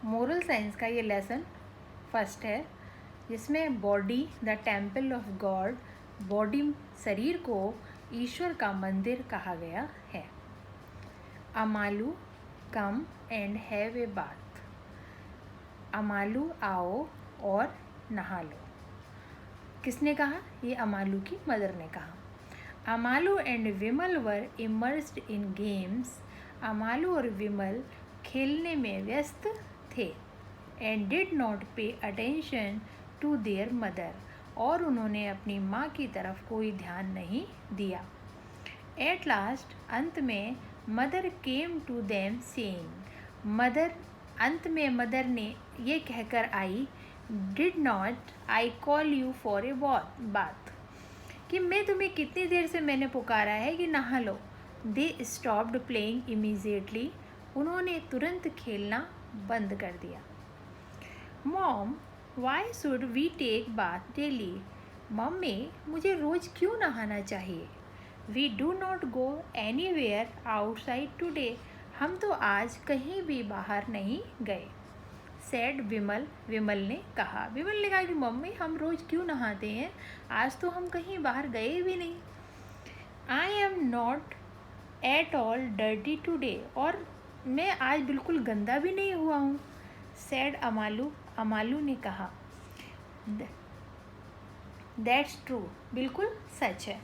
Moral science का ये lesson first है, जिसमें body the temple of God, body शरीर को ईश्वर का मंदिर कहा गया है। Amalu come and have a bath, Amalu आओ और नहा लो। किसने कहा? ये अमालू की मदर ने कहा। Amalu and Vimal were immersed in games, Amalu और विमल खेलने में व्यस्त थे। And did not pay attention to their mother, और उन्होंने अपनी माँ की तरफ कोई ध्यान नहीं दिया। एट लास्ट, अंत में, mother came to them saying, mother अंत में मदर ने ये कहकर आई, did not I call you for a bath, कि मैं तुम्हें कितनी देर से मैंने पुकारा है कि नहा लो। दे स्टॉप्ड प्लेइंग इमीजिएटली, उन्होंने तुरंत खेलना बंद कर दिया। Mom why should we take bath daily, mummy मुझे रोज़ क्यों नहाना चाहिए। We do not go anywhere outside today, हम तो आज कहीं भी बाहर नहीं गए। सैड विमल, विमल ने कहा। विमल ने कहा कि मम्मी हम रोज़ क्यों नहाते हैं, आज तो हम कहीं बाहर गए भी नहीं। I am not at all dirty today, और मैं आज बिल्कुल गंदा भी नहीं हुआ हूँ। सैड अमालू, अमालू ने कहा। दैट्स ट्रू, बिल्कुल सच है।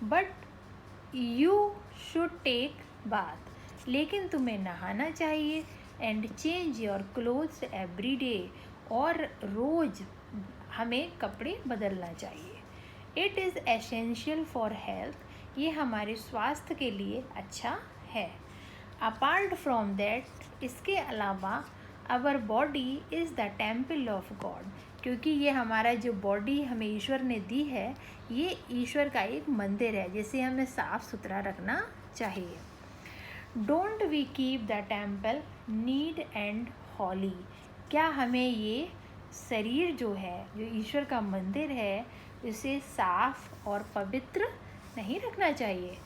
But you should take bath, लेकिन तुम्हें नहाना चाहिए। And change your clothes every day, और रोज़ हमें कपड़े बदलना चाहिए। It is essential for health, ये हमारे स्वास्थ्य के लिए अच्छा है। अपार्ट फ्रॉम दैट, इसके अलावा, our body is the temple of God, क्योंकि ये हमारा जो बॉडी हमें ईश्वर ने दी है, ये ईश्वर का एक मंदिर है जिसे हमें साफ़ सुथरा रखना चाहिए। Don't we keep the temple neat and holy, क्या हमें ये शरीर जो है, जो ईश्वर का मंदिर है, उसे साफ और पवित्र नहीं रखना चाहिए।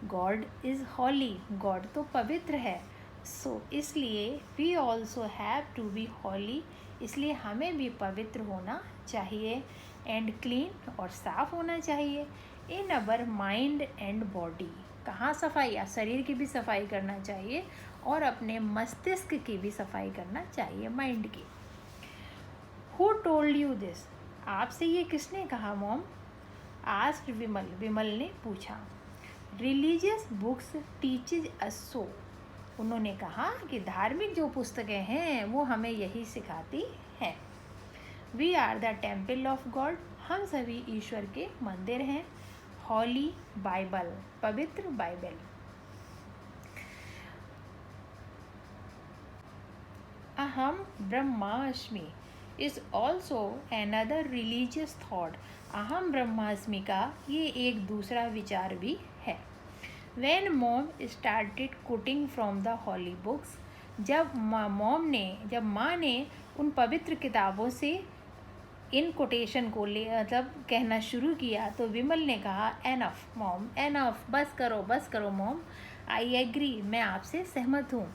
गॉड इज़ हॉली, गॉड तो पवित्र है। सो इसलिए we also have to be holy, इसलिए हमें भी पवित्र होना चाहिए। एंड क्लीन, और साफ होना चाहिए। इन अवर माइंड एंड बॉडी, कहाँ सफाई, या शरीर की भी सफाई करना चाहिए और अपने मस्तिष्क की भी सफाई करना चाहिए, माइंड की। हु टोल्ड यू दिस, आपसे ये किसने कहा मॉम? आस्क्ड विमल, विमल ने पूछा। रिलीजियस बुक्स टीचेज अस सो, उन्होंने कहा कि धार्मिक जो पुस्तकें हैं वो हमें यही सिखाती हैं। We are the temple of God, हम सभी ईश्वर के मंदिर हैं। हॉली बाइबल, पवित्र बाइबल। अहम ब्रह्मास्मि is also another religious thought, अहम ब्रह्मास्मि का ये एक दूसरा विचार भी है। When mom started quoting from the holy books, जब माँ ने उन पवित्र किताबों से इन कोटेशन को मतलब कहना शुरू किया, तो विमल ने कहा, एनफ मॉम, एनफ, बस करो मॉम। आई एग्री, मैं आपसे सहमत हूँ।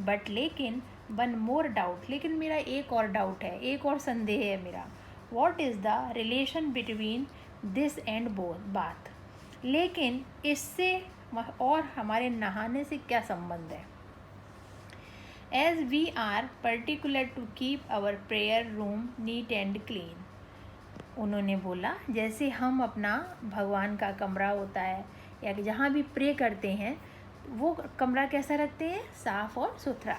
बट लेकिन, वन मोर डाउट, लेकिन मेरा एक और डाउट है, एक और संदेह है मेरा। What is the relation between this and bath, लेकिन इससे और हमारे नहाने से क्या संबंध है। As we are particular to keep our prayer room neat and clean, उन्होंने बोला, जैसे हम अपना भगवान का कमरा होता है या जहाँ भी प्रे करते हैं, वो कमरा कैसा रखते हैं, साफ और सुथरा।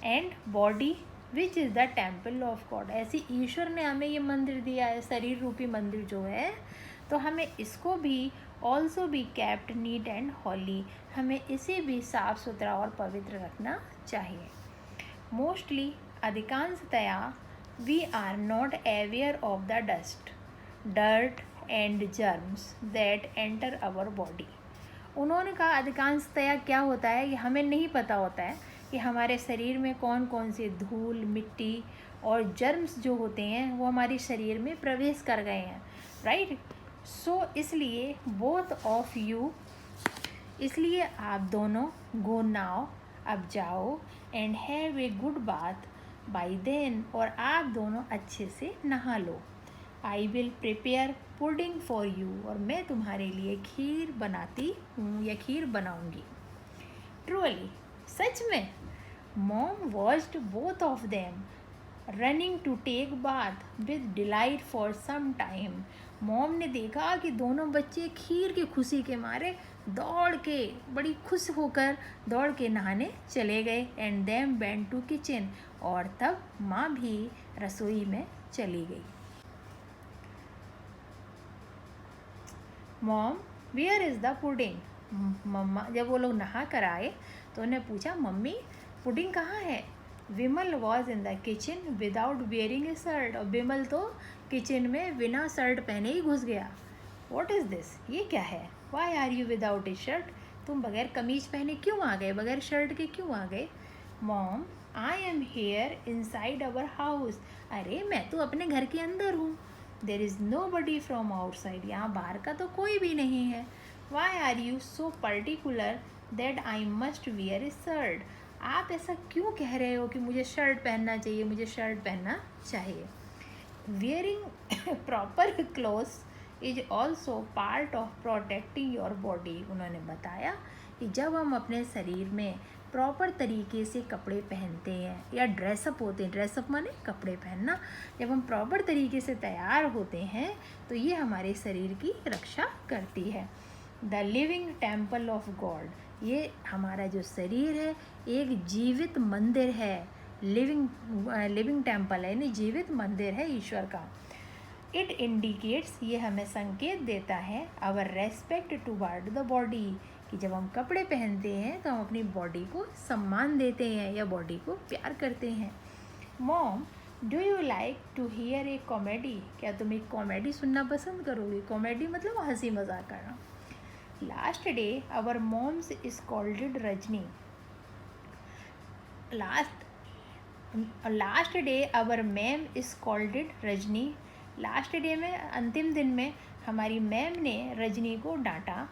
And body which is the temple of God, ऐसे ईश्वर ने हमें ये मंदिर दिया है, शरीर रूपी मंदिर जो है, तो हमें इसको भी also be kept neat and holy, हमें इसे भी साफ़ सुथरा और पवित्र रखना चाहिए। मोस्टली, अधिकांशतया, we are not aware of the dirt and germs that enter our body, उन्होंने कहा अधिकांशतया क्या होता है कि हमें नहीं पता होता है कि हमारे शरीर में कौन कौन से धूल, मिट्टी और जर्म्स जो होते हैं वो हमारे शरीर में प्रवेश कर गए हैं, राइट। सो इसलिए बोथ ऑफ यू, इसलिए आप दोनों, गो नाउ, अब जाओ, and have a good bath, bye then, और आप दोनों अच्छे से नहा लो। I will prepare pudding for you, और मैं तुम्हारे लिए खीर बनाती हूँ या खीर बनाऊँगी। ट्रूली, सच में? Mom watched both of them running to take bath with delight for some time. Mom ने देखा कि दोनों बच्चे खीर की खुशी के मारे दौड़ के, बड़ी खुश होकर दौड़ के नहाने चले गए। And them went to kitchen, और तब माँ भी रसोई में चली गई। Mom, where is the pudding? मम्मा, जब वो लोग नहा कर आए तो उन्हें पूछा, मम्मी पुडिंग कहाँ है? Vimal was in the kitchen without wearing a shirt, और विमल तो किचन में बिना शर्ट पहने ही घुस गया। What is this? ये क्या है? Why are you without a shirt? तुम बगैर कमीज पहने क्यों आ गए, बगैर शर्ट के क्यों आ गए? Mom, I am here inside our house. अरे मैं तो अपने घर के अंदर हूँ। There is nobody from outside, यहाँ बाहर का तो कोई भी नहीं है। Why are you so particular that I must wear a shirt? आप ऐसा क्यों कह रहे हो कि मुझे शर्ट पहनना चाहिए, मुझे शर्ट पहनना चाहिए? Wearing proper clothes is also part of protecting your body. उन्होंने बताया कि जब हम अपने शरीर में प्रॉपर तरीके से कपड़े पहनते हैं या ड्रेसअप होते हैं, ड्रेसअप माने कपड़े पहनना, जब हम प्रॉपर तरीके से तैयार होते हैं तो ये हमारे शरीर की रक्षा करती है। The living temple of God, ये हमारा जो शरीर है एक जीवित मंदिर है। लिविंग टेम्पल है, यानी जीवित मंदिर है ईश्वर का। इट इंडिकेट्स, ये हमें संकेत देता है, our respect toward the body, कि जब हम कपड़े पहनते हैं तो हम अपनी बॉडी को सम्मान देते हैं या बॉडी को प्यार करते हैं। Mom, do you like to hear a comedy? क्या तुम एक कॉमेडी सुनना पसंद करोगी? कॉमेडी मतलब हंसी मजाक करना। Last day our moms scolded Rajni. Last day our ma'am scolded Rajni. Last day में, अंतिम दिन में हमारी मैम ने रजनी को डांटा।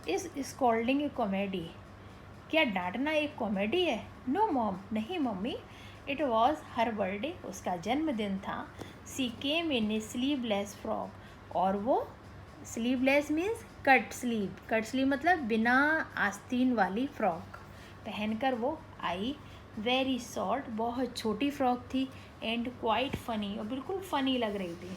इस स्कॉल्डिंग ए कॉमेडी, क्या डांटना एक कॉमेडी है? नो मॉम, नहीं mummy, it was her birthday, उसका जन्मदिन था। सी केम इन ए स्लीवलेस फ्रॉक, और वो स्लीवलेस मीन्स कट स्लीव मतलब बिना आस्तीन वाली फ्रॉक पहनकर वो आई। वेरी शॉर्ट, बहुत छोटी फ्रॉक थी। एंड क्वाइट फनी, और बिल्कुल फ़नी लग रही थी।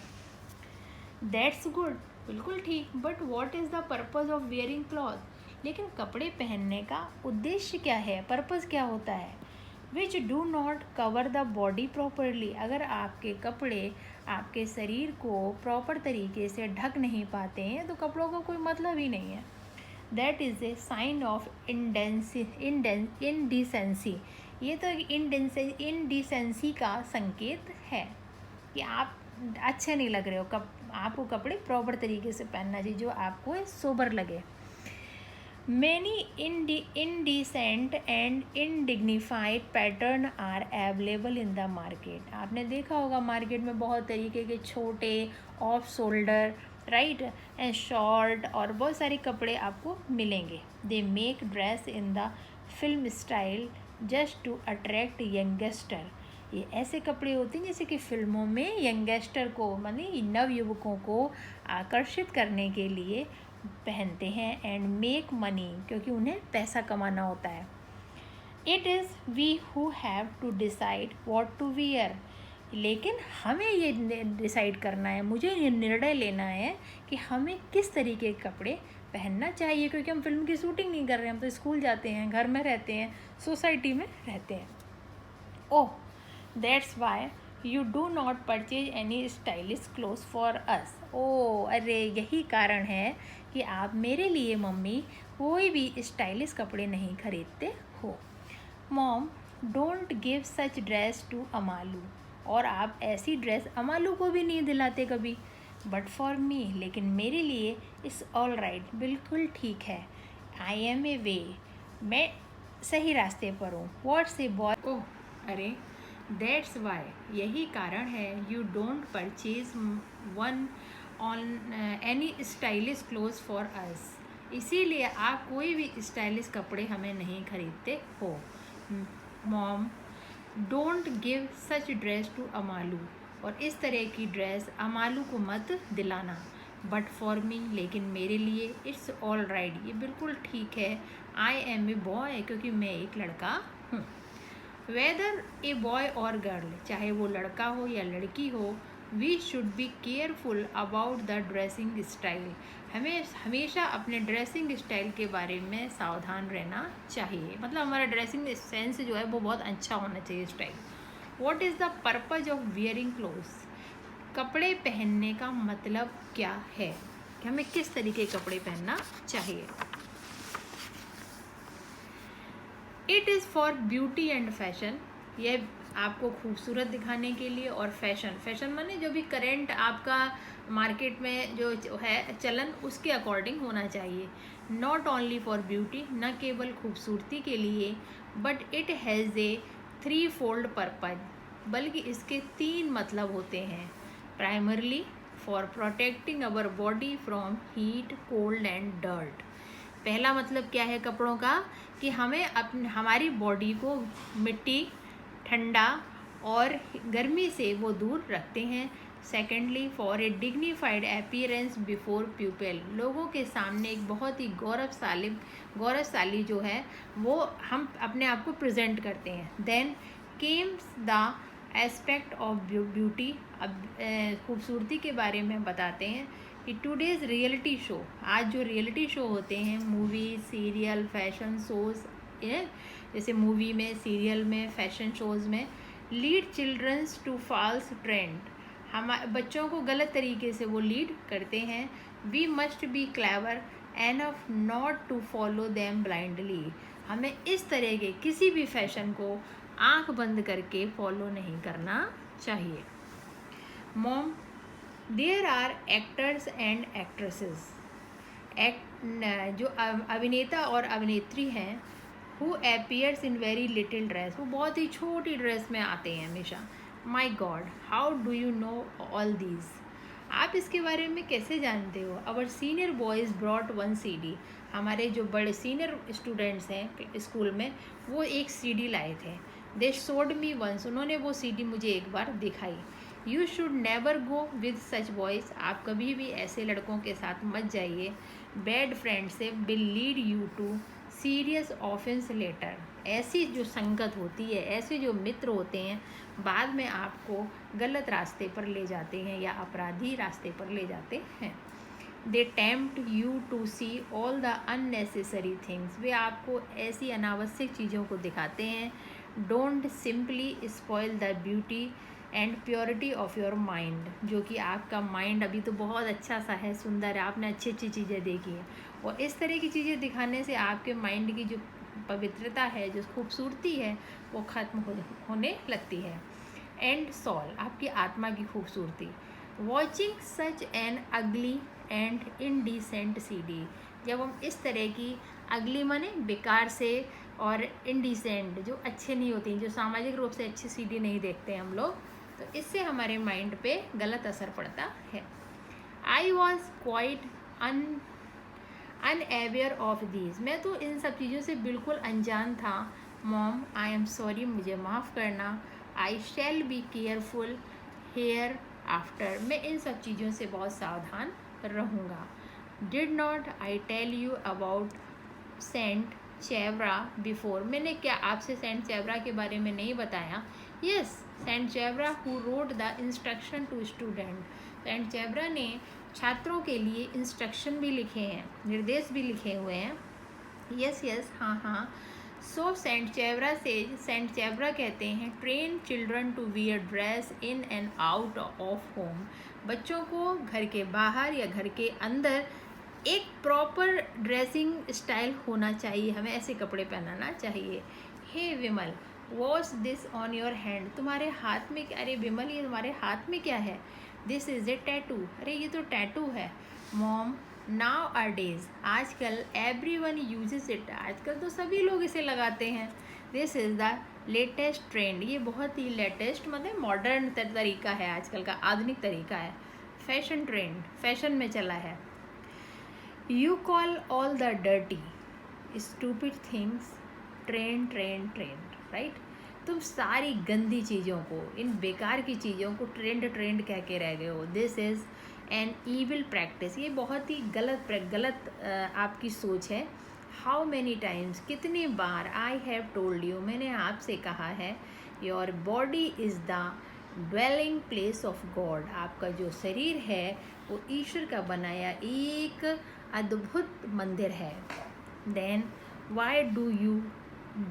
दैट्स गुड, बिल्कुल ठीक। But what is the purpose of wearing cloth? लेकिन कपड़े पहनने का उद्देश्य क्या है, पर्पज़ क्या होता है? Which do not cover the body properly, अगर आपके कपड़े आपके शरीर को प्रॉपर तरीके से ढक नहीं पाते हैं तो कपड़ों का कोई मतलब ही नहीं है। That is a sign of indecency, ये तो एक इनडिसेंसी का संकेत है कि आप अच्छे नहीं लग रहे हो, आपको कपड़े प्रॉपर तरीके से पहनना चाहिए जो आपको सोबर लगे। Many indecent and undignified pattern are available in the market. आपने देखा होगा मार्केट में बहुत तरीके के छोटे off shoulder, right, and short, और बहुत सारे कपड़े आपको मिलेंगे। They make dress in the film style just to attract youngster. ये ऐसे कपड़े होते हैं जैसे कि फिल्मों में यंगस्टर को, माने नवयुवकों को आकर्षित करने के लिए पहनते हैं। एंड मेक मनी, क्योंकि उन्हें पैसा कमाना होता है। It is we who have to decide what to wear, लेकिन हमें ये डिसाइड करना है, मुझे ये निर्णय लेना है कि हमें किस तरीके के कपड़े पहनना चाहिए, क्योंकि हम फिल्म की शूटिंग नहीं कर रहे हैं, हम तो स्कूल जाते हैं, घर में रहते हैं, सोसाइटी में रहते हैं। Oh, that's why you do not purchase any stylish clothes for us. Oh, अरे यही कारण है कि आप मेरे लिए मम्मी कोई भी स्टाइलिश कपड़े नहीं खरीदते हो। Mom, don't give such dress to Amalu, और आप ऐसी ड्रेस अमालू को भी नहीं दिलाते कभी। बट फॉर मी, लेकिन मेरे लिए इट्स ऑल राइट, बिल्कुल ठीक है। आई एम ए वे, मैं सही रास्ते पर हूँ। व्हाट्स ए बॉय, ओह अरे, दैट्स वाई, यही कारण है, you don't purchase one on any stylish clothes for अस, इसीलिए आप कोई भी स्टाइलिश कपड़े हमें नहीं खरीदते हो। Mom, don't give such dress to Amalu, और इस तरह की ड्रेस अमालू को मत दिलाना। बट फॉर मी, लेकिन मेरे लिए इट्स ऑल राइट, ये बिल्कुल ठीक है। आई एम ए बॉय, क्योंकि मैं एक लड़का हूँ। वेदर ए बॉय और गर्ल, चाहे वो लड़का हो या लड़की हो, we should be careful about the dressing style, हमें हमेशा अपने ड्रेसिंग स्टाइल के बारे में सावधान रहना चाहिए। मतलब हमारा ड्रेसिंग सेंस जो है वो बहुत अच्छा होना चाहिए, style. What is the purpose of wearing clothes, कपड़े पहनने का मतलब क्या है, कि हमें किस तरीके के कपड़े पहनना चाहिए। It is for beauty and fashion, यह आपको खूबसूरत दिखाने के लिए, और फैशन माने जो भी करेंट आपका मार्केट में जो है चलन, उसके अकॉर्डिंग होना चाहिए। नॉट ओनली फॉर ब्यूटी, न केवल खूबसूरती के लिए, but it has a 3-fold purpose, बल्कि इसके 3 मतलब होते हैं। Primarily for protecting our body from heat, cold and dirt. पहला मतलब क्या है कपड़ों का, कि हमें हमारी बॉडी को मिट्टी, ठंडा और गर्मी से वो दूर रखते हैं। Secondly for a dignified appearance before people, लोगों के सामने एक बहुत ही गौरवशाली जो है वो हम अपने आप को प्रेजेंट करते हैं। Then comes the aspect of beauty, अब खूबसूरती के बारे में बताते हैं कि टुडेज़ रियलिटी शो, आज जो रियलिटी शो होते हैं, मूवी, सीरियल, फैशन शोज़, जैसे मूवी में, सीरियल में, फैशन शोज़ में, lead childrens to false trend, हम बच्चों को गलत तरीके से वो लीड करते हैं। We must be clever enough not to follow them blindly, हमें इस तरह के किसी भी फैशन को आंख बंद करके फॉलो नहीं करना चाहिए। Mom, there are actors and actresses, जो अभिनेता और अभिनेत्री हैं, who appears in very little dress, वो बहुत ही छोटी ड्रेस में आते हैं हमेशा। My God, how do you know all these, आप इसके बारे में कैसे जानते हो। Our senior boys brought 1 CD, हमारे जो बड़े सीनियर स्टूडेंट्स हैं स्कूल में, वो एक CD लाए थे। दे शोड मी वंस, उन्होंने वो CD मुझे एक बार दिखाई। You should never go with such boys, आप कभी भी ऐसे लड़कों के साथ मत जाइए। Bad friends will lead you to serious offence later, ऐसी जो संगत होती है, ऐसे जो मित्र होते हैं, बाद में आपको गलत रास्ते पर ले जाते हैं या अपराधी रास्ते पर ले जाते हैं। They tempt you to see all the unnecessary things, वे आपको ऐसी अनावश्यक चीज़ों को दिखाते हैं। Don't simply spoil the beauty and purity of your mind, जो कि आपका माइंड अभी तो बहुत अच्छा सा है, सुंदर है, आपने अच्छी अच्छी चीज़ें देखी हैं, और इस तरह की चीज़ें दिखाने से आपके माइंड की जो पवित्रता है, जो खूबसूरती है, वो ख़त्म होने लगती है। एंड सॉल, आपकी आत्मा की खूबसूरती। वॉचिंग सच एन अगली एंड इनडिसेंट CD, जब हम इस तरह की अगली माने बेकार से, और इनडिसेंट जो अच्छे नहीं होती, जो सामाजिक रूप से अच्छी CD नहीं देखते हम लोग, तो इससे हमारे माइंड पे गलत असर पड़ता है। I was quite unaware of these, मैं तो इन सब चीज़ों से बिल्कुल अनजान था। मॉम, आई एम सॉरी, मुझे माफ़ करना। I shall be careful hereafter, मैं इन सब चीज़ों से बहुत सावधान रहूँगा। Did not I tell you about saint Chavara before, मैंने क्या आपसे सेंट चेवरा के बारे में नहीं बताया। Yes, saint Chavara who wrote the instruction to student, saint Chavara ने छात्रों के लिए इंस्ट्रक्शन भी लिखे हैं, निर्देश भी लिखे हुए हैं। यस यस, हाँ हाँ। सो सेंट चेवरा कहते हैं, train children to wear dress in and out of home, बच्चों को घर के बाहर या घर के अंदर एक प्रॉपर ड्रेसिंग स्टाइल होना चाहिए, हमें ऐसे कपड़े पहनाना चाहिए। Hey Vimal, watch this on your hand, तुम्हारे हाथ में क्या, अरे विमल ये तुम्हारे हाथ में क्या है। दिस इज़ ए टैटू, अरे ये तो टैटू है। मॉम, नाउ आर डेज, आजकल एवरीवन यूजेस इट, आजकल तो सभी लोग इसे लगाते हैं। This is the latest trend, ये बहुत ही लेटेस्ट मतलब मॉडर्न तरीका है, आजकल का आधुनिक तरीका है। फैशन ट्रेंड, फैशन में चला है। You call all the dirty stupid things trend, right. तुम सारी गंदी चीज़ों को, इन बेकार की चीज़ों को ट्रेंड कह के रह गए हो। This is an evil practice, ये बहुत ही गलत आपकी सोच है। हाउ मैनी टाइम्स, कितनी बार, आई हैव टोल्ड यू, मैंने आपसे कहा है, your body is the dwelling place of God, आपका जो शरीर है वो ईश्वर का बनाया एक अद्भुत मंदिर है। Then why do you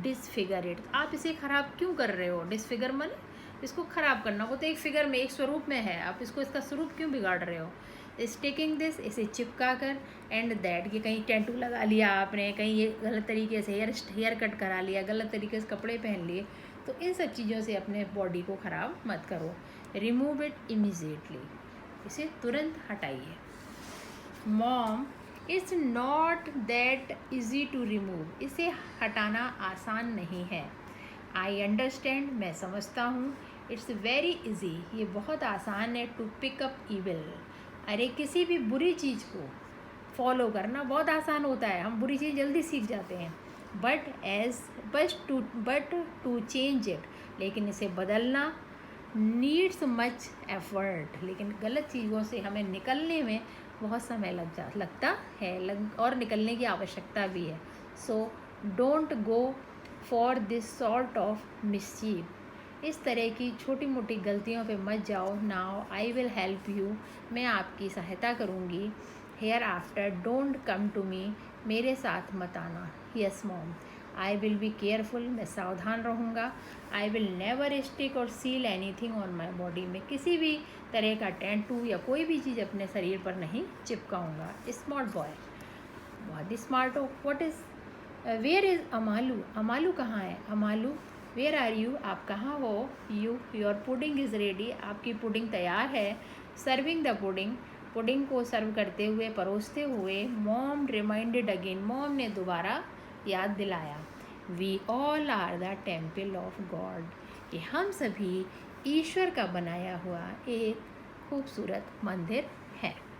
disfigure it, आप इसे ख़राब क्यों कर रहे हो? डिसफिगर माने इसको ख़राब करना, वो तो एक फिगर में, एक स्वरूप में है, आप इसको इसका स्वरूप क्यों बिगाड़ रहे हो? स्टिकिंग दिस, इसे चिपका कर, एंड दैट, कि कहीं टैटू लगा लिया आपने, कहीं ये गलत तरीके से हेयर कट करा लिया, गलत तरीके से कपड़े पहन लिए, तो इन सब चीज़ों से अपने बॉडी को ख़राब मत करो। रिमूव इट इमीजिएटली, इसे तुरंत हटाइए। Mom, it's not that easy to remove, इसे हटाना आसान नहीं है। आई अंडरस्टैंड, मैं समझता हूँ। इट्स वेरी इजी, ये बहुत आसान है। टू पिक अप ईविल, अरे किसी भी बुरी चीज़ को फॉलो करना बहुत आसान होता है, हम बुरी चीज़ जल्दी सीख जाते हैं। बट टू चेंज इट, लेकिन इसे बदलना नीड्स मच एफर्ट, लेकिन गलत चीज़ों से हमें निकलने में बहुत समय लगता है, और निकलने की आवश्यकता भी है। So don't go for this sort of mischief, इस तरह की छोटी मोटी गलतियों पे मत जाओ। Now I will help you, मैं आपकी सहायता करूँगी। Hereafter don't come to me, मेरे साथ मत आना। Yes mom, I will be careful, मैं सावधान रहूँगा। आई विल नेवर स्टिक और seal anything on my body, मैं किसी भी तरह का टैटू या कोई भी चीज़ अपने शरीर पर नहीं चिपकाऊँगा। स्मार्ट बॉय, बहुत ही स्मार्ट हो। व्हाट इज़, वेयर इज़ अमालू, अमालू कहाँ है? अमालू, वेयर आर यू, आप कहाँ हो? You, your pudding is ready, आपकी पुडिंग तैयार है। सर्विंग द पुडिंग, पुडिंग को सर्व करते हुए, परोसते हुए। मॉम रिमाइंडेड अगेन, मॉम ने दोबारा याद दिलाया। We all are the temple of God, कि हम सभी ईश्वर का बनाया हुआ एक खूबसूरत मंदिर है।